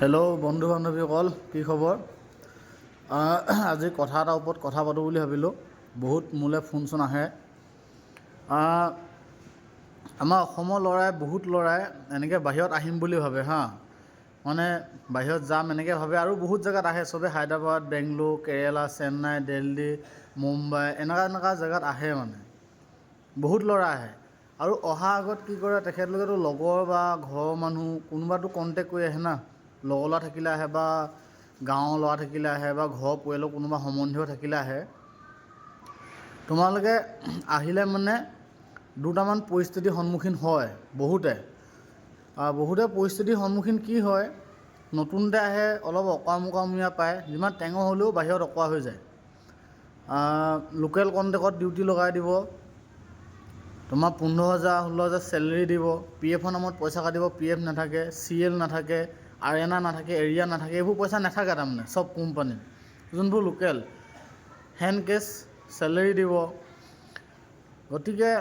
Hello' বন্ধু বান্ধৱীসকল, কি খবৰ? আজি কথা এটাৰ ওপৰত কথা পাতোঁ বুলি ভাবিলোঁ। বহুত মোলৈ ফোন আহে। আমাৰ অসমৰ বহুত ল'ৰাই এনেকৈ বাহিৰত আহিম বুলি ভাবে মানে বাহিৰত যাম এনেকৈ ভাবে, আৰু বহুত জেগাত আহে। চবে হায়দৰাবাদ, বেংগলোৰ, কেৰেলা, চেন্নাই, দিল্লী, মুম্বাই এনেকুৱা জেগাত আহে। মানে বহুত ল'ৰা আহে, আৰু অহাৰ আগত কি কৰে, তেখেতলোকেতো লগৰ বা ঘৰৰ মানুহ কোনোবাতো কণ্টেক্ট কৰি আহে না। লগৰ ল'ৰা থাকিলে আহে, বা গাঁৱৰ ল'ৰা থাকিলে আহে, বা ঘৰৰ পৰিয়ালৰ কোনোবা সম্বন্ধীয় থাকিলে আহে। তোমালোকে আহিলে মানে দুটামান পৰিস্থিতিৰ সন্মুখীন হয় বহুতে পৰিস্থিতিৰ সন্মুখীন কি হয়, নতুনতে আহে, অলপ অকামুকামীয়া পায়, যিমান টেঙৰ হ'লেও বাহিৰত অকৰা হৈ যায়। লোকেল কণ্টেক্টত ডিউটি লগাই দিব, তোমাৰ 15,000 16,000 চেলেৰি দিব, PF নামত পইচা কাটিব, PF নাথাকে, CL নাথাকে, আৰেনা নাথাকে, এৰিয়া নাথাকে, এইবোৰ পইচা নাথাকে। তাৰমানে চব কোম্পানীত যোনবোৰ লোকেল হেণ্ড কেছ চেলেৰি দিব। গতিকে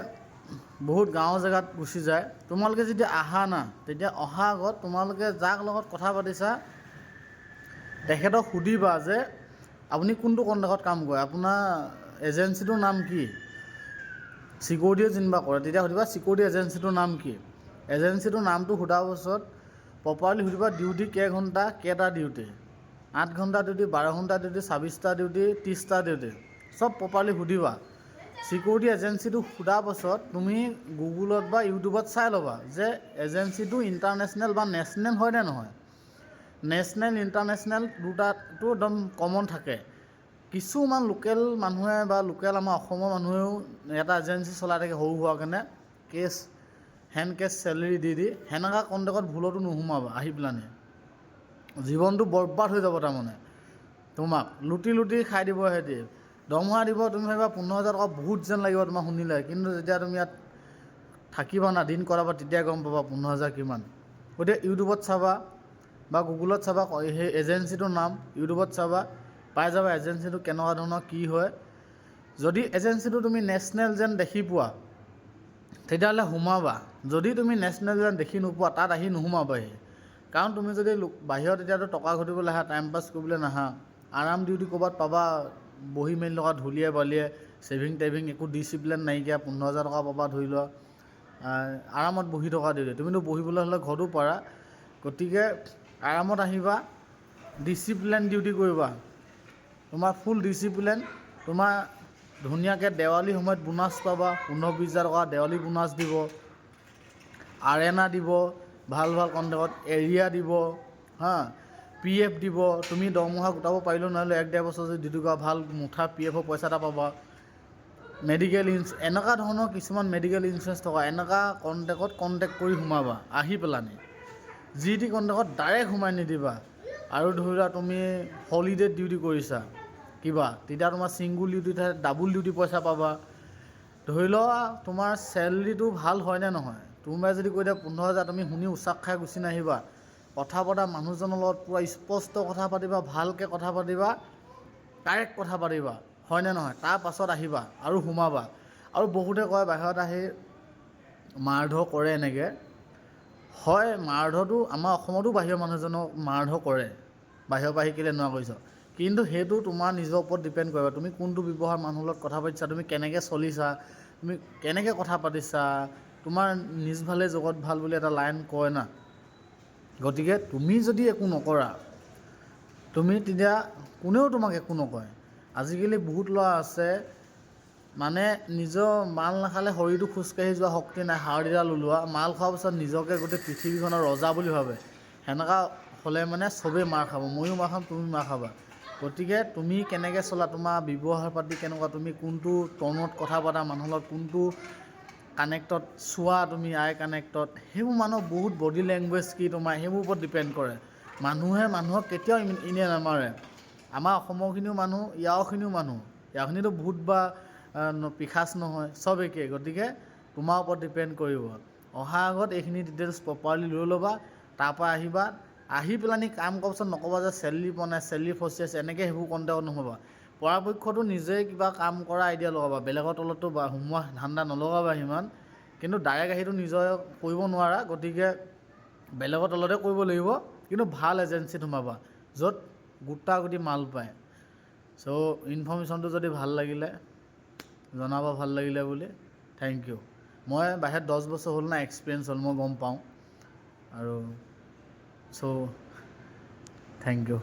বহুত গাঁৱৰ জেগাত গুচি যায়। তোমালোকে যেতিয়া আহা না, তেতিয়া অহাৰ আগত তোমালোকে যাক লগত কথা পাতিছা তেখেতক সুধিবা যে আপুনি কোনটো কণ্টেক্টত কাম কৰে, আপোনাৰ এজেঞ্চিটোৰ নাম কি। চিকিউৰিটিয়ে যেনিবা কৰে, তেতিয়া সুধিবা চিকিউৰিটি এজেঞ্চিটোৰ নাম কি। এজেঞ্চিটোৰ নামটো সোধাৰ পাছত প্ৰপাৰলি সুধিবা ডিউটি কেইঘণ্টা, কেইটা ডিউটি, 8 ঘণ্টা ডিউটি, 12 ঘণ্টা ডিউটি, 26টা ডিউটি, 30টা ডিউটি, চব প্ৰপাৰলি সুধিবা। চিকিউৰিটি এজেঞ্চিটো সোধাৰ পাছত তুমি গুগলত বা ইউটিউবত চাই ল'বা যে এজেঞ্চিটো ইণ্টাৰনেশ্যনেল বা নেশ্যনেল হয় নে নহয়। নেশ্যনেল ইণ্টাৰনেশ্যনেল দুটাটো একদম কমন থাকে। কিছুমান লোকেল মানুহে বা লোকেল আমাৰ অসমৰ মানুহেও এটা এজেঞ্চি চলাই থাকে সৰু সুৰাকেনে, হেণ্ড কেছ চেলেৰি দি সেনেকুৱা কণ্টেক্টত ভুলতো নোসোমাবা। আহি পেলানি জীৱনটো বৰবাদ হৈ যাব। তাৰমানে তোমাক লুটি খাই দিব। সিহঁতি দৰমহা দিব, তুমি ভাবিবা 15,000 টকা বহুত যেন লাগিব তোমাক শুনিলে, কিন্তু যেতিয়া তুমি ইয়াত থাকিবা না, দিন কৰাবা, তেতিয়া গম পাবা 15,000 কিমান। গতিকে ইউটিউবত চাবা বা গুগলত চাবা, সেই এজেঞ্চিটোৰ নাম ইউটিউবত চাবা, পাই যাবা এজেঞ্চিটো কেনেকুৱা ধৰণৰ কি হয়। যদি এজেঞ্চিটো তুমি নেশ্যনেল যেন দেখি পোৱা তেতিয়াহ'লে সোমাবা। যদি তুমি নেশ্যনেল যেন দেখি নোপোৱা, তাত আহি নোসোমাবাহি। কাৰণ তুমি যদি বাহিৰত এতিয়াতো টকা ঘটিবলৈ আহা, টাইম পাছ কৰিবলৈ নাহা, আৰাম ডিউটি ক'ৰবাত পাবা, বহি মেলি থকা ধূলিয়ে বালিয়ে, ছেভিং টেভিং একো ডিচিপ্লিন নাইকিয়া, 15,000 টকা পাবা ধৰি লোৱা, আৰামত বহি থকা ডিউটি। তুমিতো বহিবলৈ হ'লে ঘৰতো পাৰা। গতিকে আৰামত আহিবা, ডিচিপ্লিন ডিউটি কৰিবা, তোমাৰ ফুল ডিচিপ্লিন। তোমাৰ ধুনীয়াকৈ দেৱালীৰ সময়ত বোনাছ পাবা, 15-20,000 টকা দেৱালী বোনাছ দিব, আৰেনা দিব, ভাল কণ্টেক্টত এৰিয়া দিব, PF দিব। তুমি দৰমহা গোটাব পাৰিলেও নোৱাৰিলেও 1-1.5 বছৰ যদি ডিউটি কৰা, ভাল মুঠা PFৰ পইচা এটা পাবা। মেডিকেল এনেকুৱা ধৰণৰ কিছুমান মেডিকেল ইঞ্চুৰেঞ্চ থকা এনেকুৱা কণ্টেক্টত কণ্টেক্ট কৰি সোমাবা। আহি পেলানি যি টি কণ্টেক্টত ডাইৰেক্ট সোমাই নিদিবা। আৰু ধৰি লোৱা তুমি হলিডেত ডিউটি কৰিছা কিবা, তেতিয়া তোমাৰ ছিংগুল ডিউটি থাকে, ডাবুল ডিউটি পইচা পাবা। ধৰি লোৱা তোমাৰ চেলেৰিটো ভাল হয়নে নহয়, কোনোবাই যদি কৈ দিয়ে 15,000, তুমি শুনি উচাক খাই গুচি নাহিবা। কথা পতা মানুহজনৰ লগত পূৰা স্পষ্ট কথা পাতিবা, ভালকৈ কথা পাতিবা, ডাইৰেক্ট কথা পাতিবা, হয়নে নহয়, তাৰ পাছত আহিবা আৰু সোমাবা। আৰু বহুতে কয় বাহিৰত আহি মাৰধৰ কৰে এনেকৈ। হয়, মাৰধৰটো আমাৰ অসমতো বাহিৰৰ মানুহজনক মাৰধৰ কৰে, বাহিৰৰ পৰা আহি কেলৈ এনেকুৱা কৰিছ। কিন্তু সেইটো তোমাৰ নিজৰ ওপৰত ডিপেণ্ড কৰিব, তুমি কোনটো ব্যৱহাৰ মানুহৰ লগত কথা পাতিছা, তুমি কেনেকৈ চলিছা, তুমি কেনেকৈ কথা পাতিছা। তোমাৰ নিজ ভালে জগত ভাল বুলি এটা লাইন কয় না। গতিকে তুমি যদি একো নকৰা, তুমি তেতিয়া কোনেও তোমাক একো নকয়। আজিকালি বহুত ল'ৰা আছে মানে নিজৰ মাল নাখালে শৰীৰটো খোজকাঢ়ি যোৱা শক্তি নাই, হাড়দিডাল ওলোৱা, মাল খোৱাৰ পাছত নিজকে গোটেই পৃথিৱীখনৰ ৰজা বুলি ভাবে। সেনেকুৱা হ'লে মানে চবেই মাৰ খাব, ময়ো মাৰ খাম, তুমি মাৰ খাবা। গতিকে তুমি কেনেকৈ চলা, তোমাৰ ব্যৱহাৰ পাতি কেনেকুৱা, তুমি কোনটো ট'নত কথা পতা মানুহৰ লগত, কোনটো কানেক্টত চোৱা, তুমি আই কানেক্টত, সেইবোৰ মানুহৰ বহুত বডি লেংগুৱেজ কি তোমাৰ সেইবোৰ ওপৰত ডিপেণ্ড কৰে। মানুহে মানুহক কেতিয়াও এনেই নামাৰে। আমাৰ অসমৰখিনিও মানুহ, ইয়াৰখিনিও মানুহ, ইয়াৰখিনিতো ভূত বা পিশাচ নহয়, চব একেই। গতিকে তোমাৰ ওপৰত ডিপেণ্ড কৰিব। অহাৰ আগত এইখিনি ডিটেইলছ প্ৰপাৰলি লৈ ল'বা, তাৰপৰা আহিবা। আহি পেলানি কাম কৰাৰ পাছত নক'বা যে চেলেৰি পোৱা নাই, চেলেৰি ফচি আছে, এনেকৈ সেইবোৰ কণ্টেক্টত নোসোমাবা। পৰাপক্ষতো নিজেই কিবা কাম কৰা আইডিয়া লগাবা, বেলেগৰ তলততো সোমোৱা ধান্দা নলগাবা সিমান। কিন্তু ডাইৰেক্ট আহিতো নিজে কৰিব নোৱাৰা, গতিকে বেলেগৰ তলতে কৰিব লাগিব। কিন্তু ভাল এজেঞ্চিত সোমাবা য'ত গোটা গুটি মাল পায়। চ' ইনফৰ্মেশ্যনটো যদি ভাল লাগিলে জনাব, ভাল লাগিলে বুলি। Thank you. মই বাহিৰত 10 বছৰ হ'ল না, এক্সপিৰিয়েঞ্চ হ'ল, মই গম পাওঁ আৰু চ' থেংক ইউ।